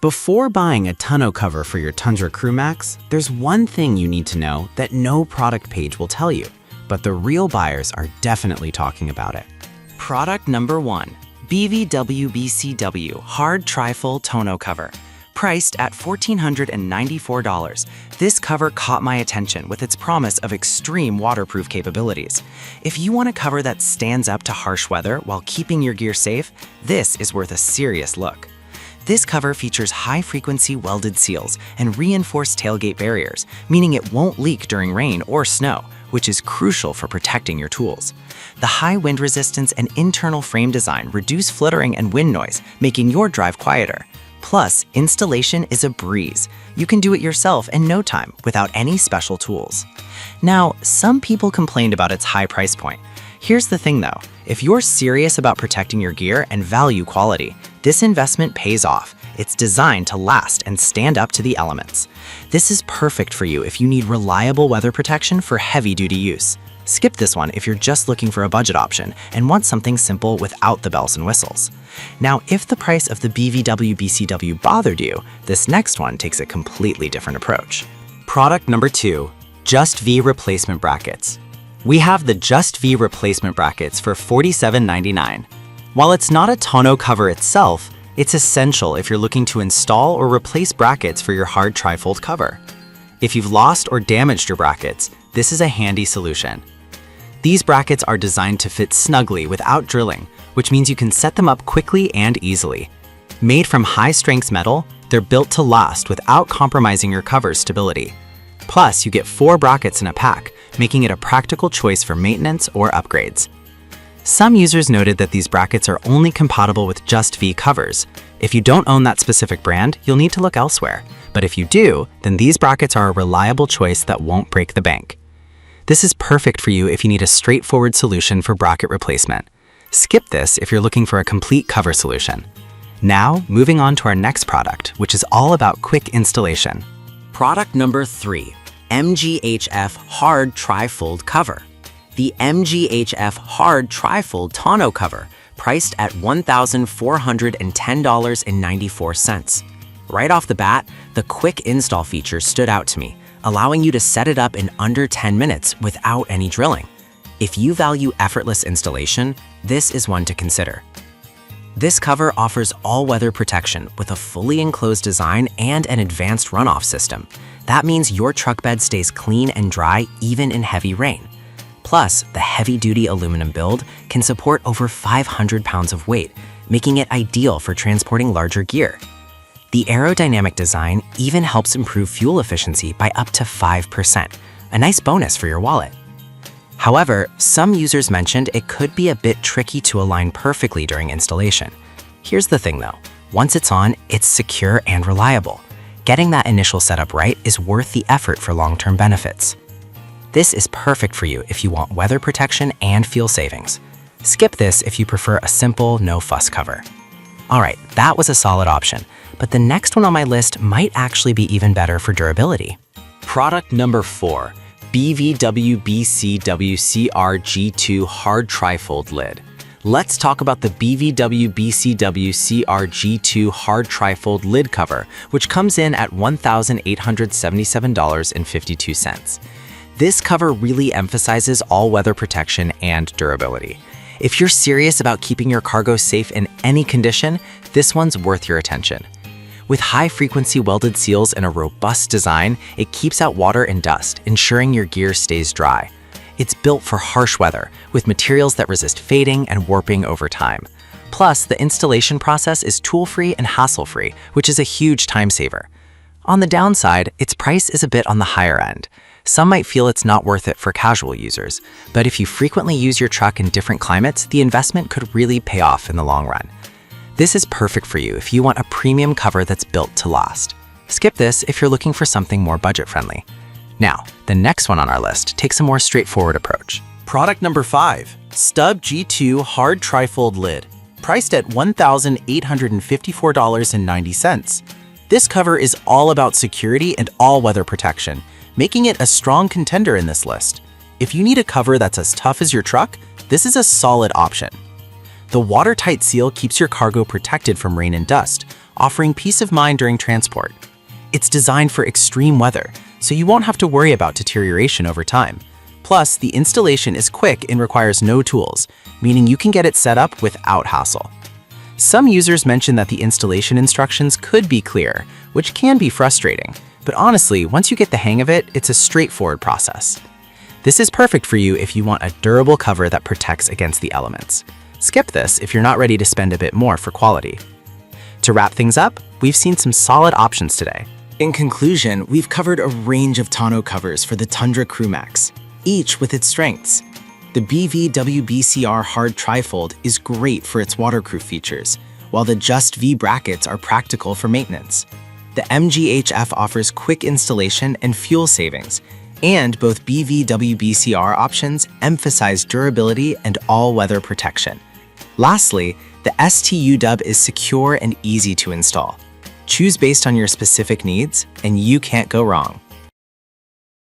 Before buying a tonneau cover for your Tundra Crewmax, there's one thing you need to know that no product page will tell you, but the real buyers are definitely talking about it. Product number 1, BVW Hard Trifold Tonneau Cover. Priced at $1,494, this cover caught my attention with its promise of extreme waterproof capabilities. If you want a cover that stands up to harsh weather while keeping your gear safe, this is worth a serious look. This cover features high-frequency welded seals and reinforced tailgate barriers, meaning it won't leak during rain or snow, which is crucial for protecting your tools. The high wind resistance and internal frame design reduce fluttering and wind noise, making your drive quieter. Plus, installation is a breeze. You can do it yourself in no time without any special tools. Now, some people complained about its high price point. Here's the thing though, if you're serious about protecting your gear and value quality, this investment pays off. It's designed to last and stand up to the elements. This is perfect for you if you need reliable weather protection for heavy-duty use. Skip this one if you're just looking for a budget option and want something simple without the bells and whistles. Now, if the price of the BVW bothered you, this next one takes a completely different approach. Product number 2, Just V Replacement Brackets. We have the Just V replacement brackets for $47.99. While it's not a tonneau cover itself, it's essential if you're looking to install or replace brackets for your hard trifold cover. If you've lost or damaged your brackets, this is a handy solution. These brackets are designed to fit snugly without drilling, which means you can set them up quickly and easily. Made from high-strength metal, they're built to last without compromising your cover's stability. Plus, you get 4 brackets in a pack, making it a practical choice for maintenance or upgrades. Some users noted that these brackets are only compatible with Just V covers. If you don't own that specific brand, you'll need to look elsewhere. But if you do, then these brackets are a reliable choice that won't break the bank. This is perfect for you if you need a straightforward solution for bracket replacement. Skip this if you're looking for a complete cover solution. Now, moving on to our next product, which is all about quick installation. Product number 3, MGHF Hard Trifold Cover. The MGHF Hard Trifold Tonneau Cover, priced at $1,410.94. Right off the bat, the quick install feature stood out to me, allowing you to set it up in under 10 minutes without any drilling. If you value effortless installation, this is one to consider. This cover offers all-weather protection with a fully enclosed design and an advanced runoff system. That means your truck bed stays clean and dry even in heavy rain. Plus, the heavy-duty aluminum build can support over 500 pounds of weight, making it ideal for transporting larger gear. The aerodynamic design even helps improve fuel efficiency by up to 5%, a nice bonus for your wallet. However, some users mentioned it could be a bit tricky to align perfectly during installation. Here's the thing though, once it's on, it's secure and reliable. Getting that initial setup right is worth the effort for long-term benefits. This is perfect for you if you want weather protection and fuel savings. Skip this if you prefer a simple, no-fuss cover. Alright, that was a solid option, but the next one on my list might actually be even better for durability. Product number 4, BVW CR-G2 Hard Trifold Lid. Let's talk about the BVW CR-G2 Hard Trifold Lid Cover, which comes in at $1,877.52. This cover really emphasizes all-weather protection and durability. If you're serious about keeping your cargo safe in any condition, this one's worth your attention. With high-frequency welded seals and a robust design, it keeps out water and dust, ensuring your gear stays dry. It's built for harsh weather, with materials that resist fading and warping over time. Plus, the installation process is tool-free and hassle-free, which is a huge time saver. On the downside, its price is a bit on the higher end. Some might feel it's not worth it for casual users, but if you frequently use your truck in different climates, the investment could really pay off in the long run. This is perfect for you if you want a premium cover that's built to last. Skip this if you're looking for something more budget-friendly. Now, the next one on our list takes a more straightforward approach. Product number 5, Stub G2 Hard Trifold Lid, priced at $1,854.90. This cover is all about security and all-weather protection, making it a strong contender in this list. If you need a cover that's as tough as your truck, this is a solid option. The watertight seal keeps your cargo protected from rain and dust, offering peace of mind during transport. It's designed for extreme weather, so you won't have to worry about deterioration over time. Plus, the installation is quick and requires no tools, meaning you can get it set up without hassle. Some users mention that the installation instructions could be clear, which can be frustrating, but honestly, once you get the hang of it, it's a straightforward process. This is perfect for you if you want a durable cover that protects against the elements. Skip this if you're not ready to spend a bit more for quality. To wrap things up, we've seen some solid options today. In conclusion, we've covered a range of tonneau covers for the Tundra Crewmax, each with its strengths. The BVWBCR hard trifold is great for its waterproof features, while the Just V brackets are practical for maintenance. The MGHF offers quick installation and fuel savings, and both BVWBCR options emphasize durability and all-weather protection. Lastly, the STU Dub is secure and easy to install. Choose based on your specific needs, and you can't go wrong.